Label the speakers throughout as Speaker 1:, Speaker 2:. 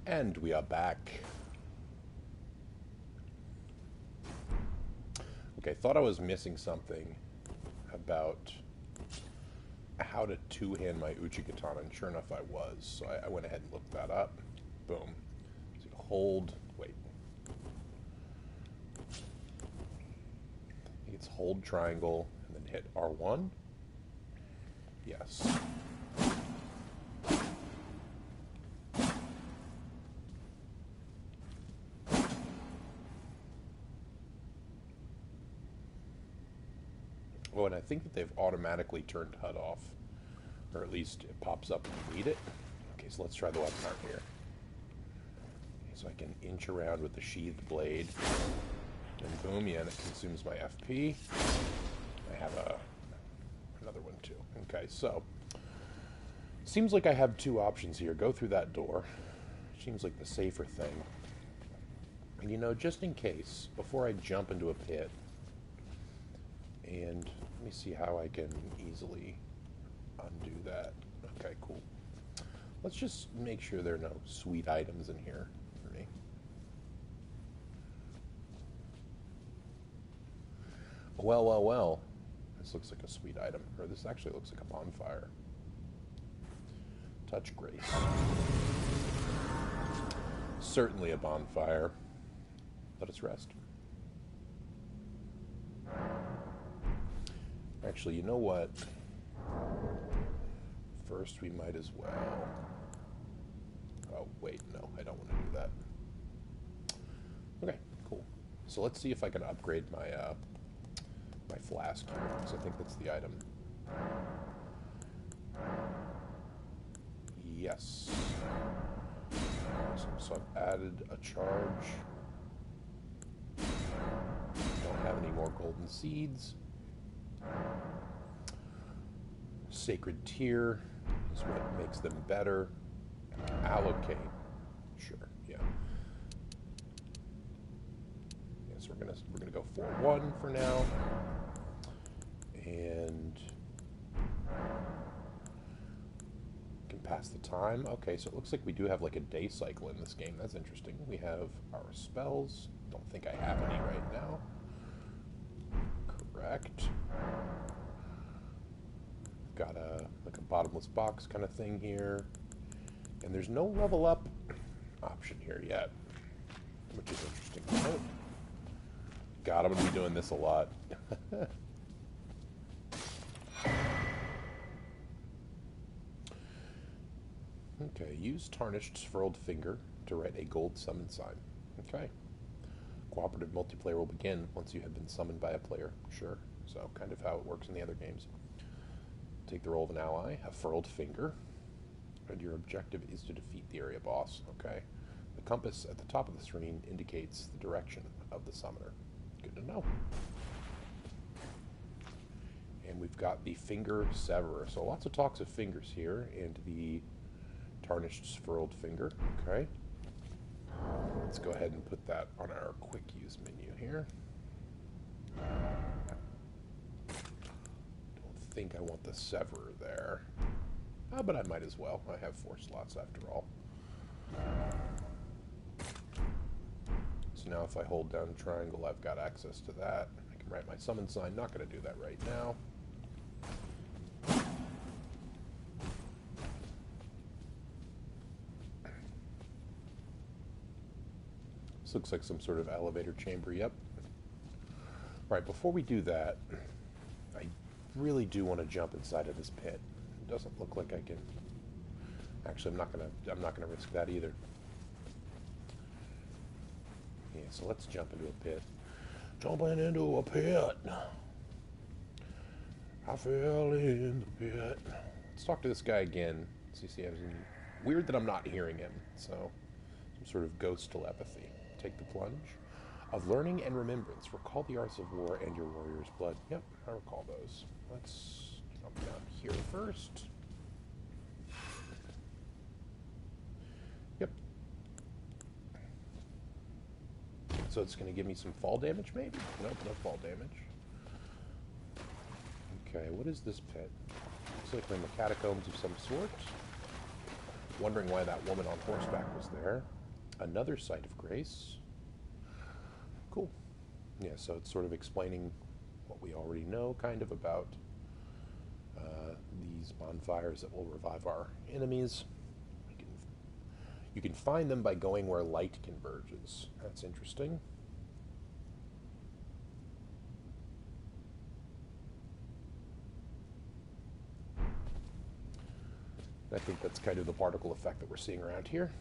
Speaker 1: And we are back. Okay, thought I was missing something about how to two-hand my Uchigatana, and sure enough I was. So I went ahead and looked that up. Boom. So hold, wait. I think it's hold triangle and then hit R1. Yes. Oh, and I think that they've automatically turned HUD off. Or at least it pops up when you need it. Okay, so let's try the weapon art here. Okay, so I can inch around with the sheathed blade. And boom, yeah, and it consumes my FP. I have another one too. Okay, so seems like I have two options here. Go through that door. Seems like the safer thing. And you know, just in case, before I jump into a pit, and let me see how I can easily undo that. Okay, cool. Let's just make sure there are no sweet items in here for me. Well, well, well. This looks like a sweet item. Or this actually looks like a bonfire. Touch grace. Certainly a bonfire. Let us rest. Actually, you know what? First, we might as well... Oh, wait, no, I don't want to do that. Okay, cool. So let's see if I can upgrade my my flask here, because I think that's the item. Yes. So I've added a charge. Don't have any more golden seeds. Sacred Tear is what makes them better. Allocate. Sure, yeah. Yeah, so we're gonna go 4-1 for now. And can pass the time. Okay, so it looks like we do have like a day cycle in this game. That's interesting. We have our spells. Don't think I have any right now. Correct. Got like a bottomless box kind of thing here, and there's no level up option here yet, which is interesting to note. God, I'm gonna be doing this a lot. Okay, use tarnished furled finger to write a gold summon sign. Okay. Cooperative multiplayer will begin once you have been summoned by a player. Sure. So kind of how it works in the other games. Take the role of an ally, a furled finger, and your objective is to defeat the area boss. Okay. The compass at the top of the screen indicates the direction of the summoner. Good to know. And we've got the finger severer. So lots of talks of fingers here, and the tarnished furled finger. Okay. Let's go ahead and put that on our quick use menu here. Don't think I want the severer there. But I might as well. I have 4 slots after all. So now if I hold down triangle, I've got access to that. I can write my summon sign. Not going to do that right now. This looks like some sort of elevator chamber, yep. Right, before we do that, I really do want to jump inside of this pit. It doesn't look like I can. Actually, I'm not gonna risk that either. Yeah, so let's jump into a pit. Jumping into a pit. I fell in the pit. Let's talk to this guy again. See, weird that I'm not hearing him. So, some sort of ghost telepathy. Take the plunge. Of learning and remembrance, recall the arts of war and your warrior's blood. Yep, I recall those. Let's jump down here first. Yep. So it's going to give me some fall damage, maybe? Nope, no fall damage. Okay, what is this pit? Looks like we're in the catacombs of some sort. Wondering why that woman on horseback was there. Another site of grace. Cool. Yeah, so it's sort of explaining what we already know, kind of, about these bonfires that will revive our enemies. You can find them by going where light converges. That's interesting. I think that's kind of the particle effect that we're seeing around here.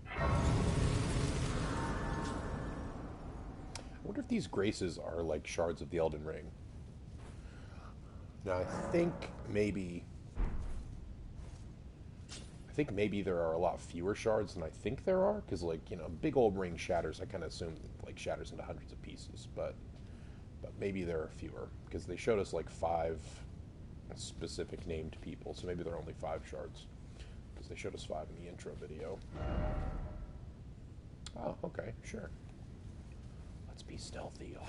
Speaker 1: I wonder if these graces are like shards of the Elden Ring. Now, I think maybe there are a lot fewer shards than I think there are, because, like, you know, big old ring shatters, I kind of assume, like, shatters into hundreds of pieces, but maybe there are fewer, because they showed us, like, 5 specific named people, so maybe there are only 5 shards, because they showed us 5 in the intro video. Oh, okay, sure. Let's be stealthy, y'all.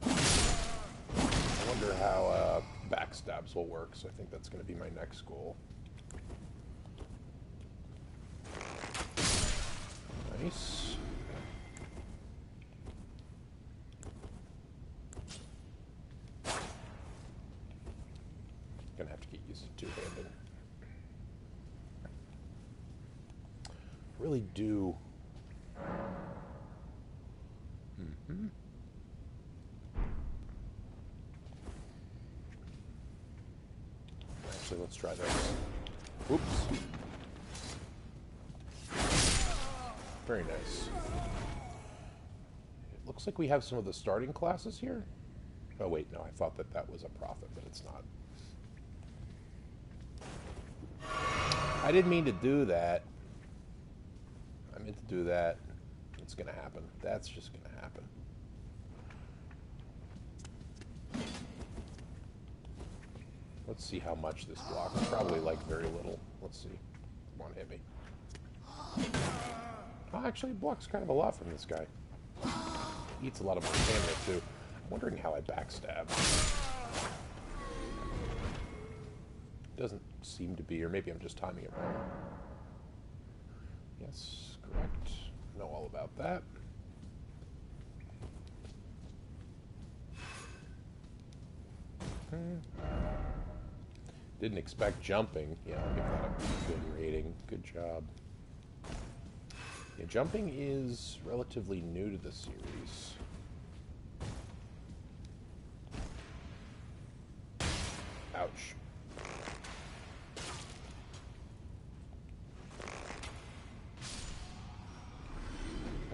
Speaker 1: I wonder how backstabs will work, so I think that's going to be my next goal. Nice. Gonna have to get used to two-handed. Really do. Actually, let's try this. Oops. Very nice. It looks like we have some of the starting classes here. Oh wait, no, I thought that was a prophet, but it's not. I didn't mean to do that. I meant to do that. It's gonna happen. That's just gonna happen. Let's see how much this blocks. Probably, like, very little. Let's see. Come on, hit me. Oh, actually, it blocks kind of a lot from this guy. He eats a lot of my stamina, too. I'm wondering how I backstab. Doesn't seem to be, or maybe I'm just timing it wrong. Yes, correct. Know all about that. Didn't expect jumping. Yeah, I'll give that a good rating. Good job. Yeah, jumping is relatively new to the series. Ouch.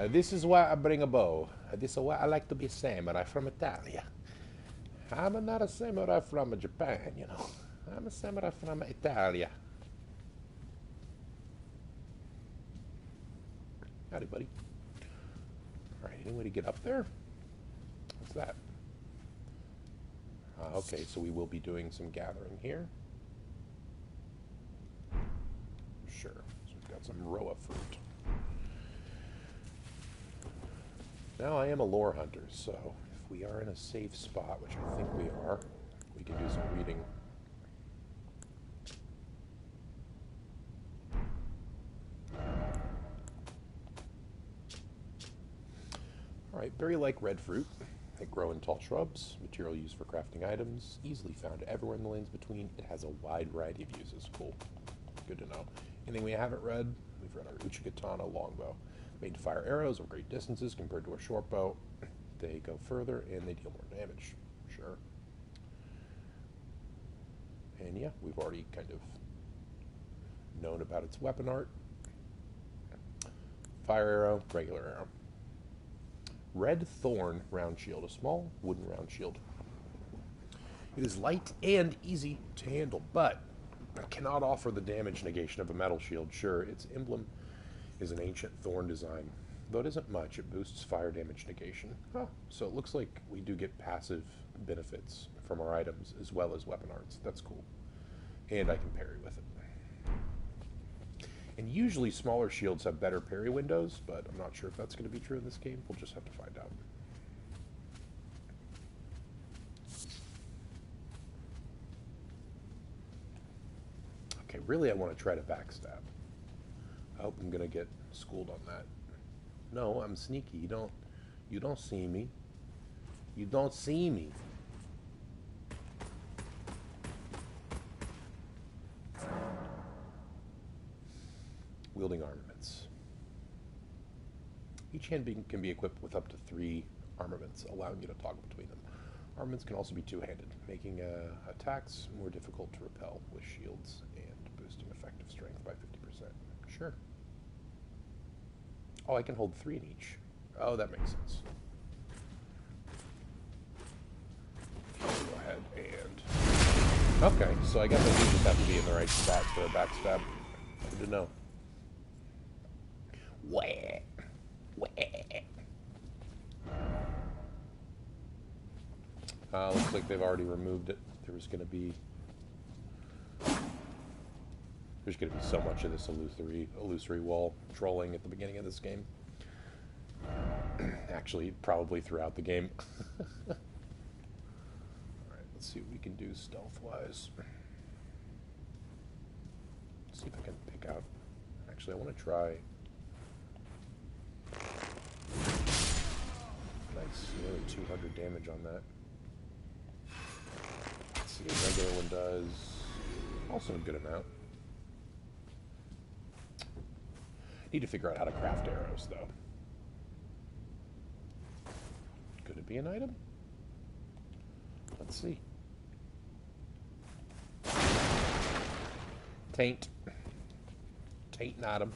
Speaker 1: This is why I bring a bow. This is why I like to be a samurai from Italy. I'm not a samurai from Japan, you know. I'm a samurai from Italy. Howdy, buddy. Alright, any way to get up there? What's that? Okay, so we will be doing some gathering here. Sure. So we've got some Roa fruit. Now, I am a lore hunter, so if we are in a safe spot, which I think we are, we can do some reading. Alright, berry-like red fruit. They grow in tall shrubs, material used for crafting items, easily found everywhere in the lands between. It has a wide variety of uses. Cool. Good to know. Anything we haven't read? We've read our Uchigatana longbow. Made to fire arrows of great distances compared to a short bow. They go further and they deal more damage. Sure. And yeah, we've already kind of known about its weapon art. Fire arrow, regular arrow. Red thorn round shield, a small wooden round shield. It is light and easy to handle, but it cannot offer the damage negation of a metal shield. Sure, its emblem is an ancient thorn design, though it isn't much. It boosts fire damage negation. Huh. So it looks like we do get passive benefits from our items as well as weapon arts. That's cool. And I can parry with it. And usually smaller shields have better parry windows, but I'm not sure if that's going to be true in this game. We'll just have to find out. Really, I want to try to backstab. I hope I'm gonna get schooled on that. No, I'm sneaky. You don't see me. You don't see me. Wielding armaments. Each hand can be equipped with up to 3 armaments, allowing you to toggle between them. Armaments can also be two-handed, making attacks more difficult to repel with shields and boosting effective strength by 50%. Sure. Oh, I can hold 3 in each. Oh, that makes sense. Go ahead and... Okay, so I guess I do just have to be in the right spot for a backstab. Good to know. Wah! Wah! Looks like they've already removed it. There's going to be so much of this illusory wall trolling at the beginning of this game. Actually, probably throughout the game. Alright, let's see what we can do stealth-wise. Let's see if I can pick out... Actually, I want to try... Nice, nearly 200 damage on that. Let's see, a regular one does also a good amount. Need to figure out how to craft arrows, though. Could it be an item? Let's see. Taint. Taint an item.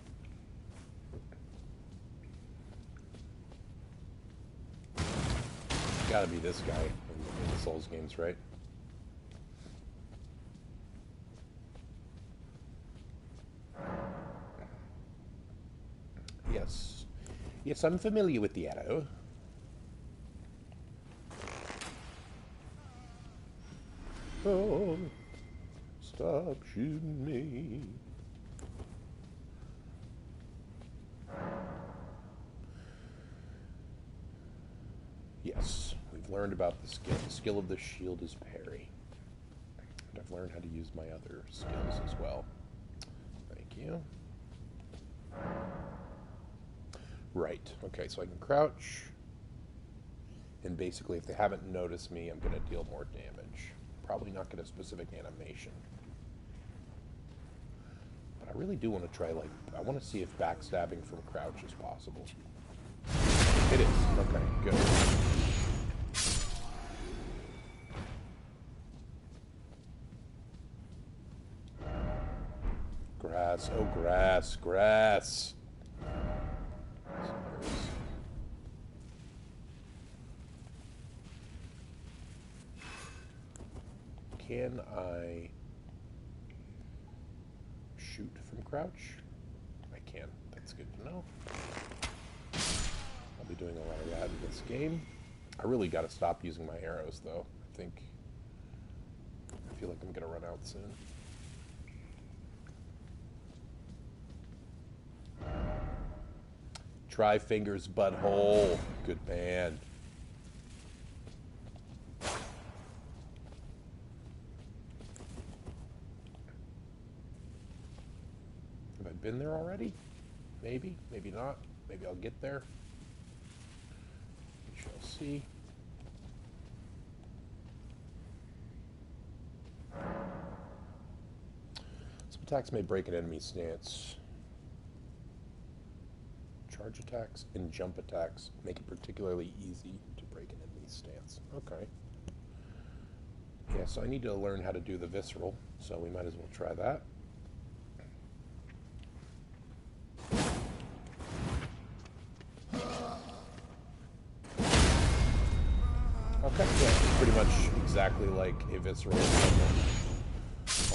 Speaker 1: Gotta be this guy in the Souls games, right? Yes. Yes, I'm familiar with the arrow. Oh, stop shooting me. Yes, we've learned about the skill. The skill of the shield is parry. And I've learned how to use my other skills as well. Thank you. Right, okay, so I can crouch. And basically, if they haven't noticed me, I'm going to deal more damage. Probably not get a specific animation. But I really do want to try, like, I want to see if backstabbing from crouch is possible. It is. Okay, good. Grass. Oh, grass. Grass. Can I shoot from crouch? I can. That's good to know. I'll be doing a lot of that in this game. I really got to stop using my arrows, though. I feel like I'm going to run out soon. Try fingers butthole. Good man. Have I been there already? Maybe, maybe not. Maybe I'll get there. We shall see. Some attacks may break an enemy's stance. Charge attacks and jump attacks make it particularly easy to break an enemy's stance. Okay. Yeah, so I need to learn how to do the visceral, so we might as well try that. Okay, yeah, pretty much exactly like a visceral.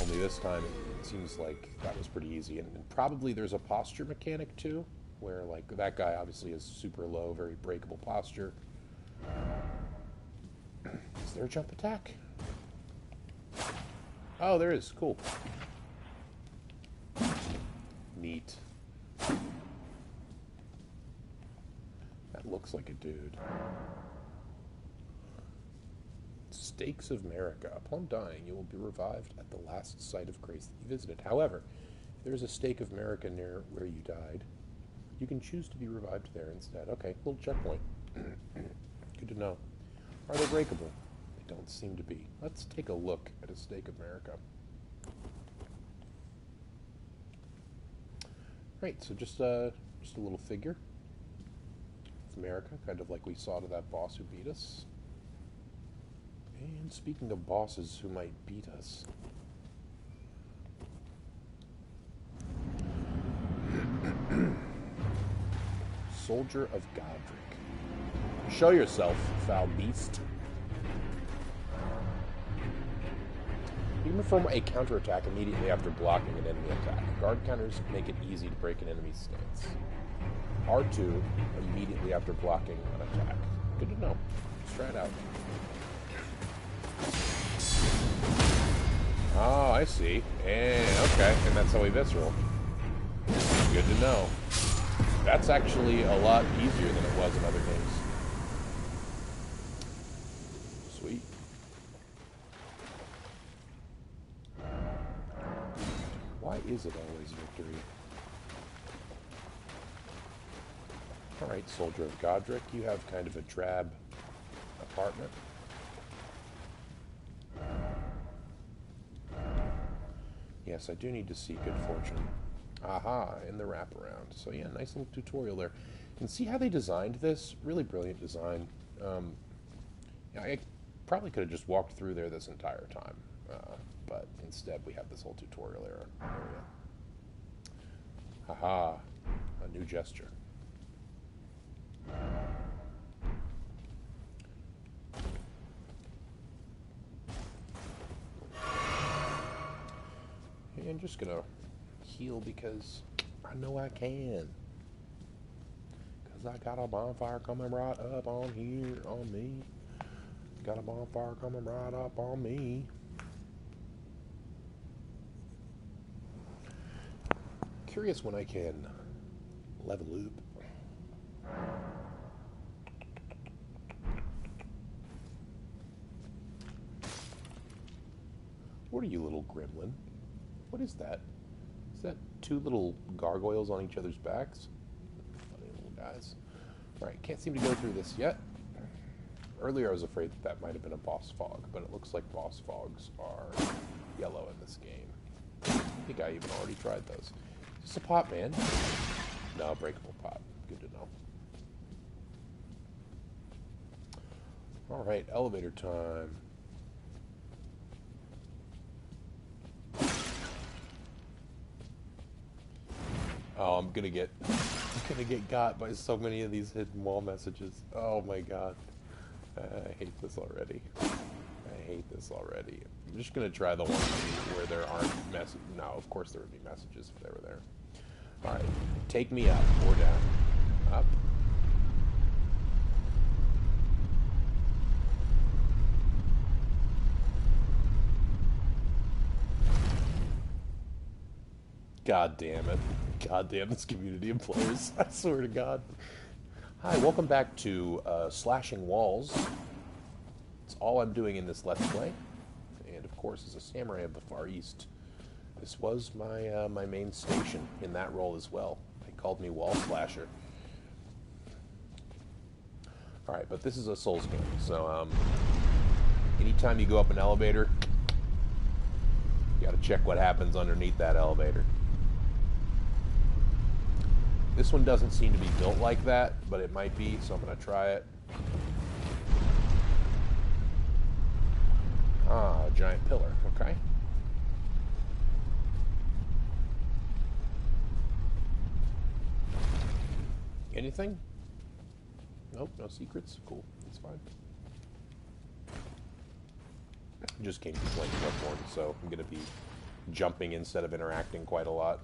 Speaker 1: Only this time it seems like that was pretty easy. And probably there's a posture mechanic too, where like that guy obviously is super low, very breakable posture. Is there a jump attack? Oh, there is. Cool. Neat. That looks like a dude. Stakes of America. Upon dying, you will be revived at the last site of grace that you visited. However, if there is a stake of America near where you died, you can choose to be revived there instead. Okay, little checkpoint. Good to know. Are they breakable? They don't seem to be. Let's take a look at a stake of America. Right, so just a little figure of America, kind of like we saw to that boss who beat us. And speaking of bosses who might beat us, Soldier of Godric. Show yourself, foul beast. You can perform a counterattack immediately after blocking an enemy attack. Guard counters make it easy to break an enemy's stance. R2 immediately after blocking an attack. Good to know. Let's try it out. Oh, I see. And okay, and that's how we visceral. Good to know. That's actually a lot easier than it was in other games. Sweet. Why is it always victory? Alright, Soldier of Godric, you have kind of a drab apartment. Yes, I do need to see good fortune. Aha, in the wraparound. So yeah, nice little tutorial there. And see how they designed this? Really brilliant design. Yeah, I probably could have just walked through there this entire time. But instead we have this whole tutorial area. Haha, a new gesture. And I'm just gonna heal because I know I can. Because I got a bonfire coming right up on here, on me. Got a bonfire coming right up on me. Curious when I can level up. What are you, little gremlin? What is that? Is that two little gargoyles on each other's backs? Funny little guys. Alright, can't seem to go through this yet. Earlier I was afraid that that might have been a boss fog, but it looks like boss fogs are yellow in this game. I think I even already tried those. Is this a pot, man? No, breakable pot. Good to know. Alright, elevator time. Oh, I'm gonna get got by so many of these hidden wall messages. Oh my god. I hate this already. I hate this already. I'm just gonna try the ones where there aren't messages. No, of course there would be messages if they were there. Alright, take me up or down. Up. God damn it. God damn this community of players. I swear to God. Hi, welcome back to Slashing Walls. It's all I'm doing in this Let's Play. And of course, as a samurai of the Far East, this was my my main station in that role as well. They called me Wall Slasher. Alright, but this is a Souls game, so anytime you go up an elevator, you gotta check what happens underneath that elevator. This one doesn't seem to be built like that, but it might be, so I'm going to try it. Ah, a giant pillar, okay. Anything? Nope, no secrets. Cool, that's fine. Just came to playing Bloodborne, so I'm going to be jumping instead of interacting quite a lot.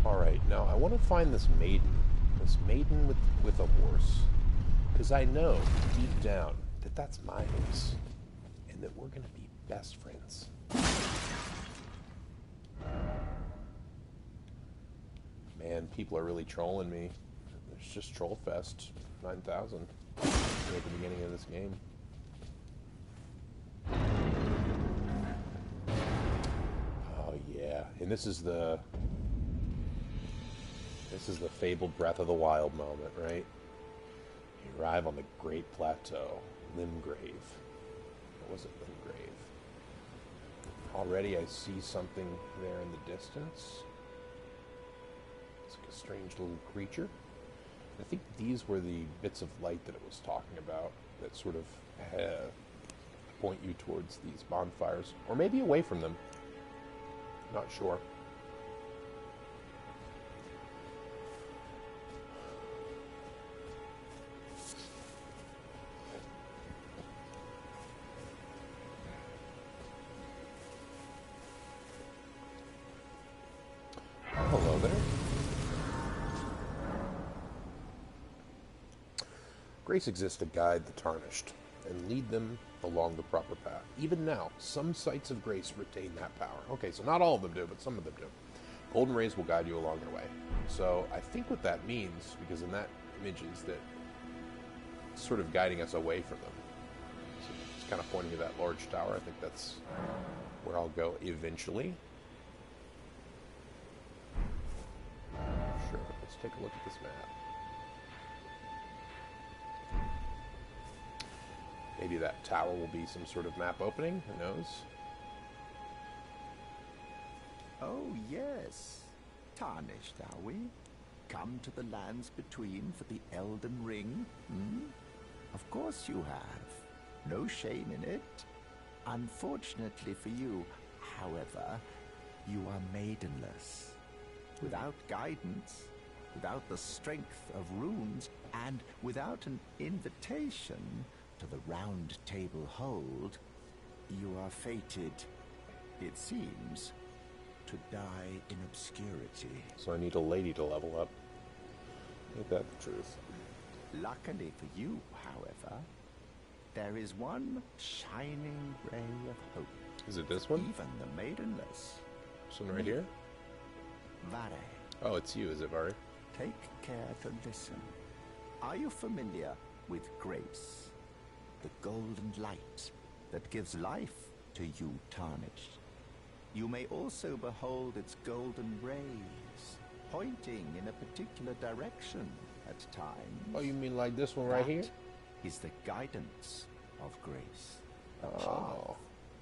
Speaker 1: Alright, now I want to find this maiden. This maiden with a horse. Because I know, deep down, that that's my house. And that we're going to be best friends. Man, people are really trolling me. There's just Trollfest 9000 at the beginning of this game. Oh yeah, and this is the fabled Breath of the Wild moment, right? You arrive on the Great Plateau, Limgrave. Or was it Limgrave? Already I see something there in the distance. It's like a strange little creature. I think these were the bits of light that it was talking about that sort of point you towards these bonfires, or maybe away from them. Not sure. Hello there. Grace exists to guide the tarnished and lead them along the proper path. Even now, some sites of grace retain that power. Okay, so not all of them do, but some of them do. Golden rays will guide you along your way. So I think what that means, because in that image is that it's sort of guiding us away from them. So it's kind of pointing to that large tower. I think that's where I'll go eventually. Sure, let's take a look at this map. Maybe that tower will be some sort of map opening, who knows?
Speaker 2: Oh, yes. Tarnished, are we? Come to the lands between for the Elden Ring? Hmm? Of course you have. No shame in it. Unfortunately for you, however, you are maidenless. Without guidance, without the strength of runes, and without an invitation to the Round Table Hold, you are fated, it seems, to die in obscurity.
Speaker 1: So I need a lady to level up. Ain't that the truth?
Speaker 2: Luckily for you, however, there is one shining ray of hope.
Speaker 1: Is it this one?
Speaker 2: Even the maidenless.
Speaker 1: This one right here?
Speaker 2: Vare.
Speaker 1: Oh, it's you, is it, Vari?
Speaker 2: Take care to listen. Are you familiar with grace? The golden light that gives life to you tarnished. You may also behold its golden rays, pointing in a particular direction at times.
Speaker 1: Oh, you mean like this one right here?
Speaker 2: That is the guidance of grace. A
Speaker 1: Oh.
Speaker 2: path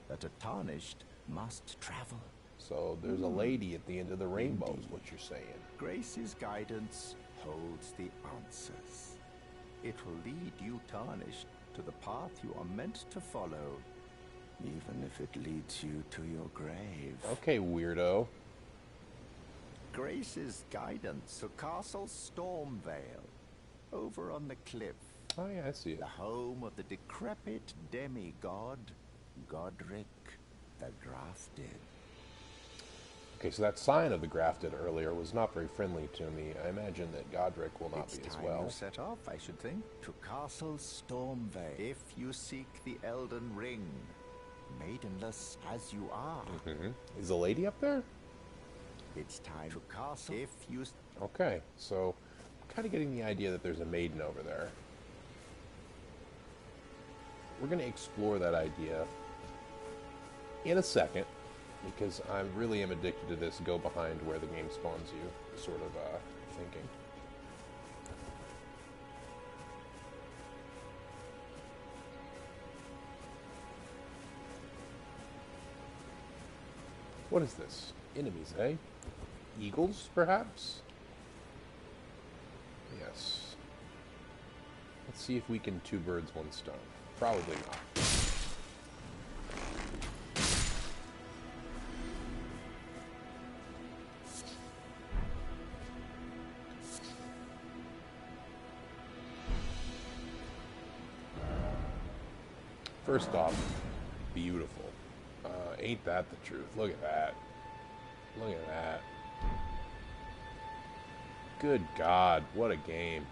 Speaker 2: that a tarnished must travel.
Speaker 1: So there's a lady at the end of the rainbow, is what you're saying.
Speaker 2: Grace's guidance holds the answers. It will lead you tarnished to the path you are meant to follow, even if it leads you to your grave.
Speaker 1: Okay, weirdo.
Speaker 2: Grace's guidance to Castle Stormvale, over on the cliff.
Speaker 1: Oh yeah, I see it.
Speaker 2: The home of the decrepit demigod, Godric the Grafted.
Speaker 1: Okay, so that sign of the grafted earlier was not very friendly to me. I imagine that Godric will not
Speaker 2: It's
Speaker 1: be as
Speaker 2: time
Speaker 1: well.
Speaker 2: you set off, I should think, to Castle Stormvale. If you seek the Elden Ring, maidenless as you are,
Speaker 1: Is the lady up there?
Speaker 2: it's time to Castle. If you
Speaker 1: Okay, so I'm kind of getting the idea that there's a maiden over there. We're going to explore that idea in a second, because I really am addicted to this go behind where the game spawns you sort of thinking. What is this? Enemies, eh? Eagles, perhaps? Yes. Let's see if we can two birds, one stone. Probably not. First off, beautiful. Ain't that the truth? Look at that. Look at that. Good God, what a game.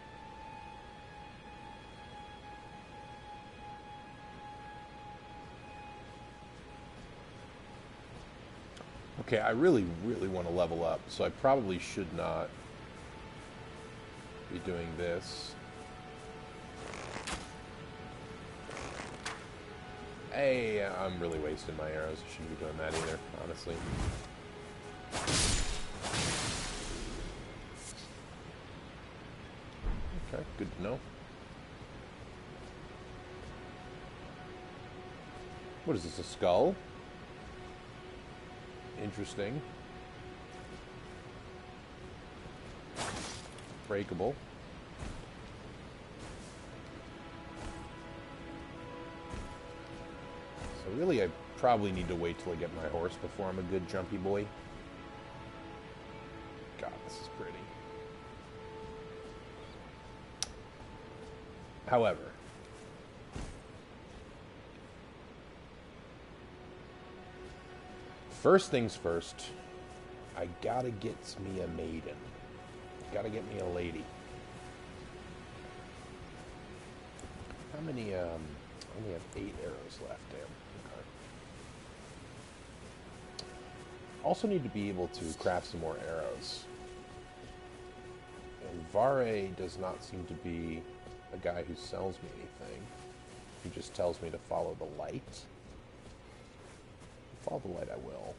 Speaker 1: Okay, I really, really want to level up, so I probably should not be doing this. Hey, I'm really wasting my arrows. I shouldn't be doing that either, honestly. Okay, good to know. What is this, a skull? Interesting. Breakable. So really, I probably need to wait till I get my horse before I'm a good jumpy boy. God, this is pretty. However, first things first, I gotta get me a maiden. Gotta get me a lady. How many, I only have 8 arrows left, damn. Okay. Also need to be able to craft some more arrows. And Vare does not seem to be a guy who sells me anything. He just tells me to follow the light. Follow the light, I will.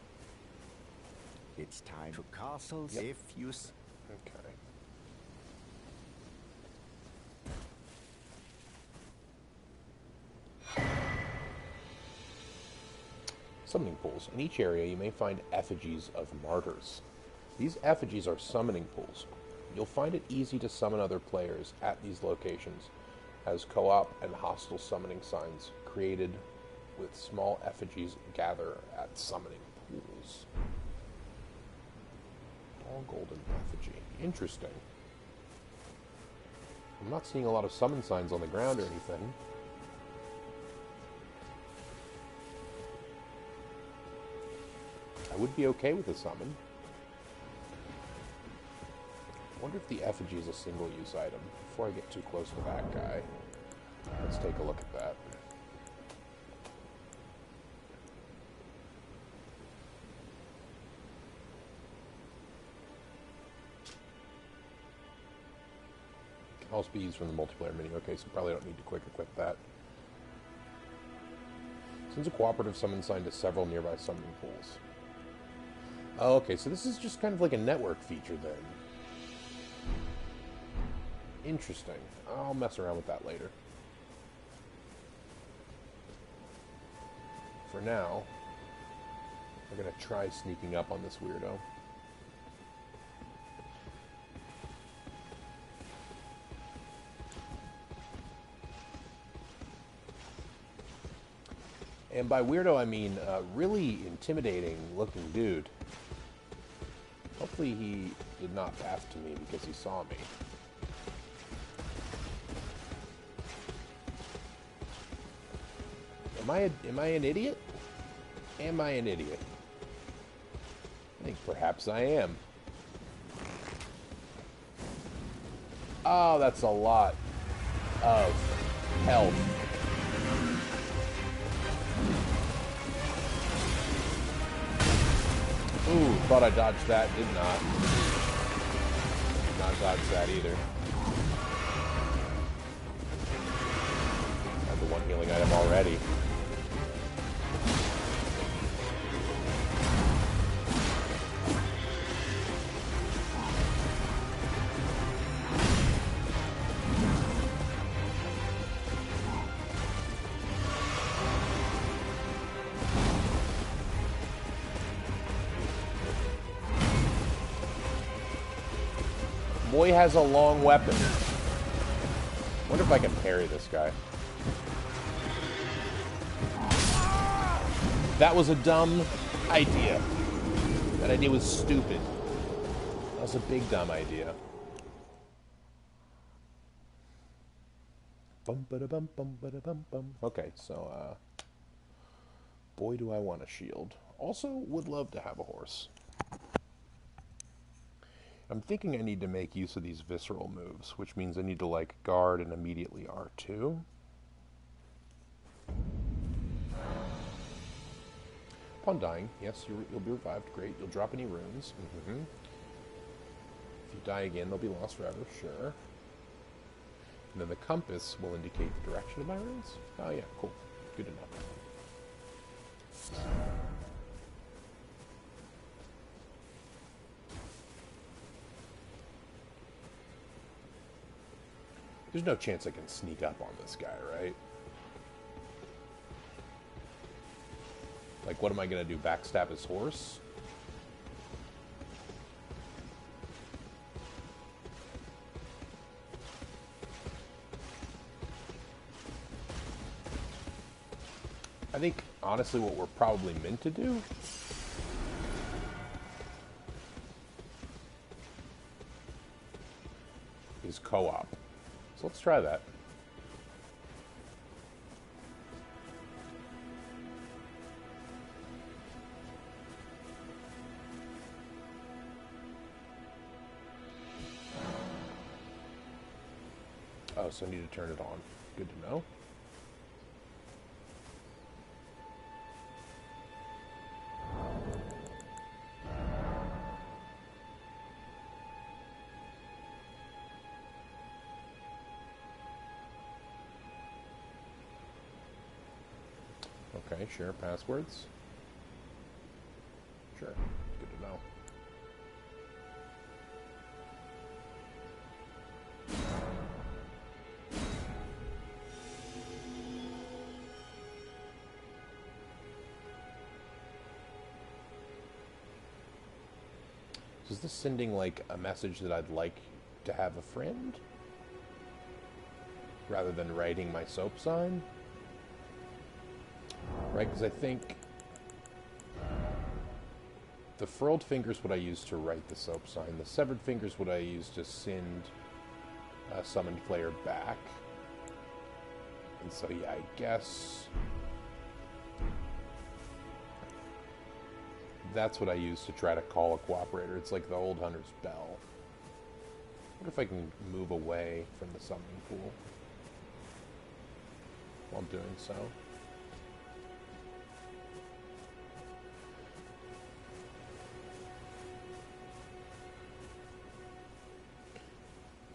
Speaker 2: It's time for castles. Yep. If you...
Speaker 1: Okay. Summoning pools. In each area, you may find effigies of martyrs. These effigies are summoning pools. You'll find it easy to summon other players at these locations, as co-op and hostile summoning signs created with small effigies gather at summoning pools. All golden effigy. Interesting. I'm not seeing a lot of summon signs on the ground or anything. I would be okay with a summon. I wonder if the effigy is a single-use item. Before I get too close to that guy, let's take a look at that. Can also be used from the multiplayer menu. Okay, so probably don't need to quick equip that. Sends a cooperative summon sign to several nearby summoning pools. Oh, okay, so this is just kind of like a network feature then. Interesting. I'll mess around with that later. For now, we're going to try sneaking up on this weirdo. And by weirdo, I mean really intimidating looking dude. Hopefully he did not pass to me because he saw me. Am I an idiot? Am I an idiot? I think perhaps I am. Oh, that's a lot of health. Ooh, thought I dodged that, did not. Did not dodge that either. Had the one healing item already. Boy has a long weapon. Wonder if I can parry this guy. That was a dumb idea. That idea was stupid. That was a big dumb idea. Bum ba da bum bum ba da bum bum. Okay, so boy do I want a shield. Also would love to have a horse. I'm thinking I need to make use of these visceral moves, which means I need to, like, guard and immediately R2. Upon dying, yes, you'll be revived. Great. You'll drop any runes. If you die again, they'll be lost forever. Sure. And then the compass will indicate the direction of my runes. Oh yeah, cool. Good enough. There's no chance I can sneak up on this guy, right? Like, what am I going to do? Backstab his horse? I think, honestly, what we're probably meant to do is co-op. So let's try that. Oh, so I need to turn it on. Good to know. Okay, share passwords. Sure, good to know. So is this sending like a message that I'd like to have a friend? Rather than writing my soap sign? Right, because I think the furled finger's what I use to write the soap sign. The severed finger's what I use to send a summoned player back. And so, yeah, I guess that's what I use to try to call a cooperator. It's like the old hunter's bell. What if I can move away from the summoning pool while doing so?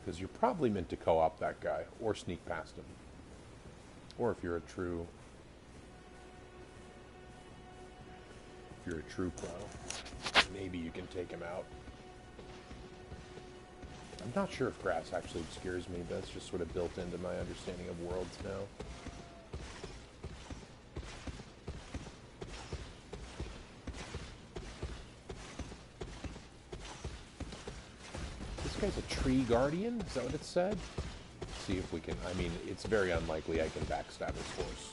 Speaker 1: Because you're probably meant to co-op that guy, or sneak past him. Or if you're a true pro, maybe you can take him out. I'm not sure if grass actually obscures me, but that's just sort of built into my understanding of worlds now. This guy's a tree guardian? Is that what it said? Let's see if we can... I mean, it's very unlikely I can backstab his horse.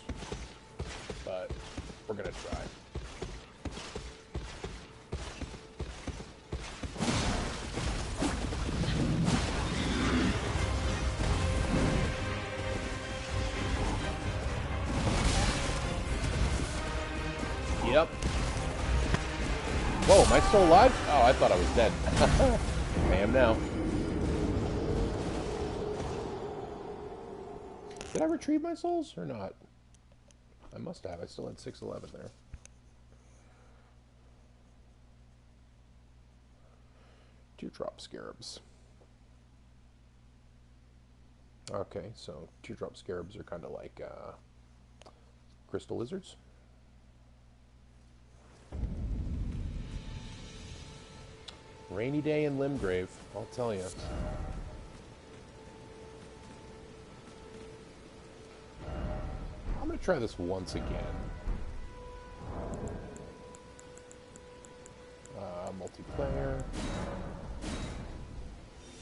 Speaker 1: But we're gonna try. Yep. Whoa, am I still alive? Oh, I thought I was dead. I am now. Did I retrieve my souls or not? I must have. I still had 611 there. Teardrop scarabs. Okay, so teardrop scarabs are kind of like crystal lizards. Rainy day in Limgrave, I'll tell you. I'm going to try this once again. Multiplayer.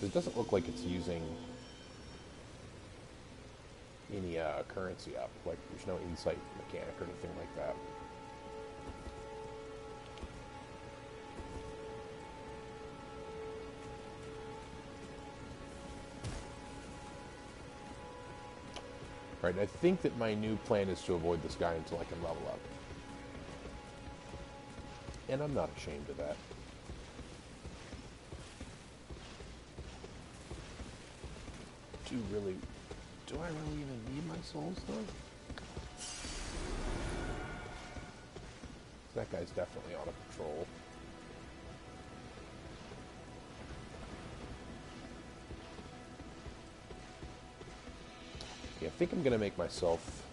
Speaker 1: It doesn't look like it's using any currency up. Like, there's no insight mechanic or anything like that. Right, I think that my new plan is to avoid this guy until I can level up. And I'm not ashamed of that. Do I really even need my souls, though? That guy's definitely on a patrol. Yeah, I think I'm gonna make myself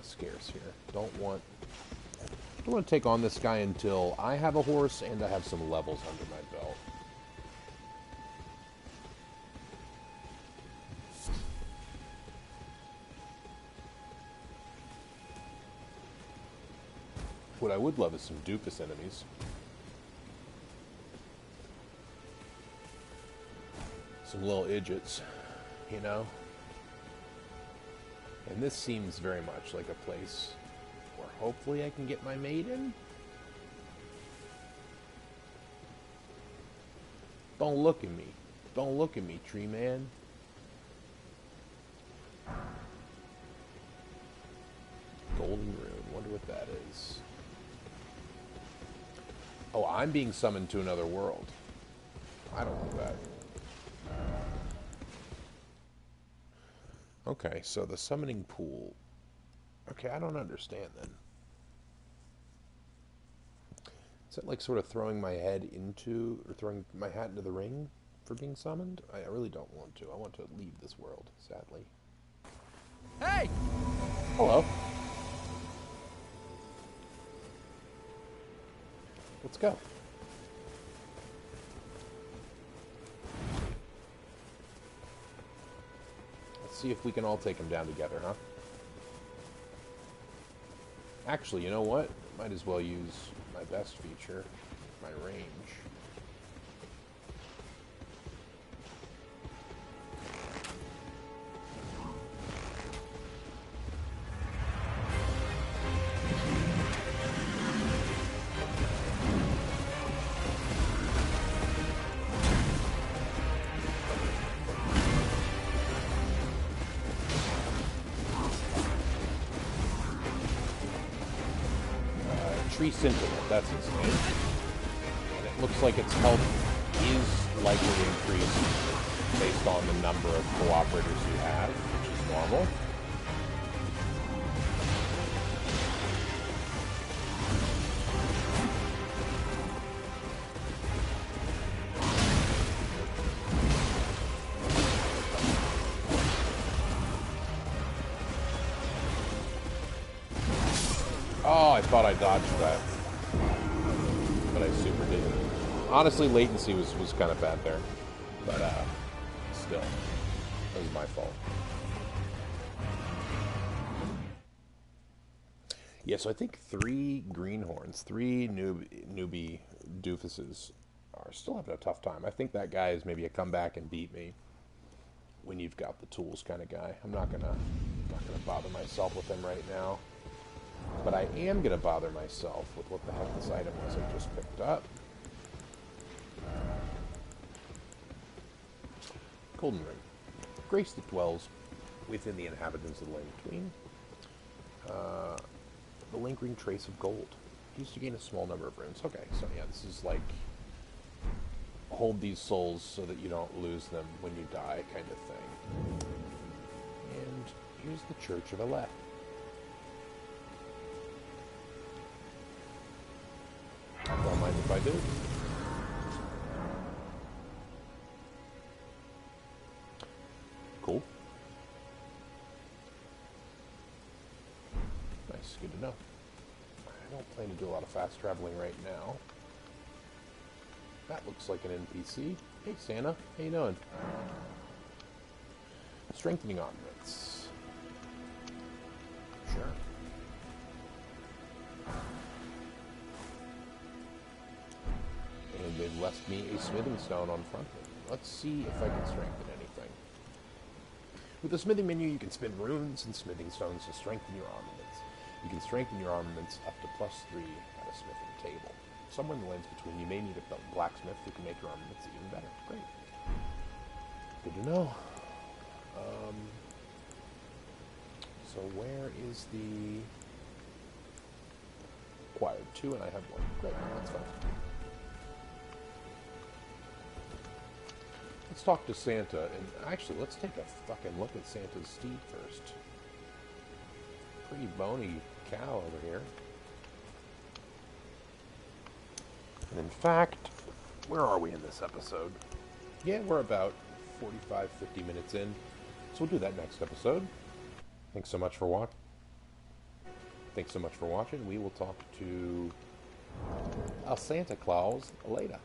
Speaker 1: scarce here. Don't want to take on this guy until I have a horse and I have some levels under my belt. What I would love is some doofus enemies. Some little idiots, you know? And this seems very much like a place where hopefully I can get my maiden. Don't look at me. Don't look at me, tree man. Golden rune. Wonder what that is. Oh, I'm being summoned to another world. I don't want that. Okay, so the summoning pool. Okay, I don't understand then. Is it like sort of throwing my head into, or throwing my hat into the ring for being summoned? I really don't want to. I want to leave this world, sadly.
Speaker 3: Hey!
Speaker 1: Hello. Let's go. Let's see if we can all take him down together, huh? Actually, you know what? Might as well use my best feature, my range. Tree Sentiment, that's his name. And it looks like its health is likely increased based on the number of cooperators you have, which is normal. Oh, I thought I dodged that, but I super didn't. Honestly, latency was kind of bad there, but still, that was my fault. Yeah, so I think 3 greenhorns, 3 newbie doofuses are still having a tough time. I think that guy is maybe a come back and beat me when you've got the tools kind of guy. I'm not gonna bother myself with him right now. But I am going to bother myself with what the heck this item was I just picked up. Golden Ring. Grace that dwells within the inhabitants of the land between. The lingering trace of gold. Used to gain a small number of runes. Okay, so yeah, this is like hold these souls so that you don't lose them when you die kind of thing. And here's the Church of Eleth. Don't mind if I do. Cool. Nice, good to know. I don't plan to do a lot of fast traveling right now. That looks like an NPC. Hey Santa, how you doing? Strengthening armaments. Sure. And they've left me a smithing stone on front of me. Let's see if I can strengthen anything. With the smithing menu, you can spin runes and smithing stones to strengthen your armaments. You can strengthen your armaments up to +3 at a smithing table. Somewhere in the lands between, you may need a blacksmith who can make your armaments even better. Great. Good to know. So where is the acquired 2 and I have 1. Great, that's fine. Let's talk to Santa, and actually, let's take a fucking look at Santa's steed first. Pretty bony cow over here. In fact, where are we in this episode? Yeah, we're about 45, 50 minutes in. So we'll do that next episode. Thanks so much for watching. We will talk to Santa Claus later.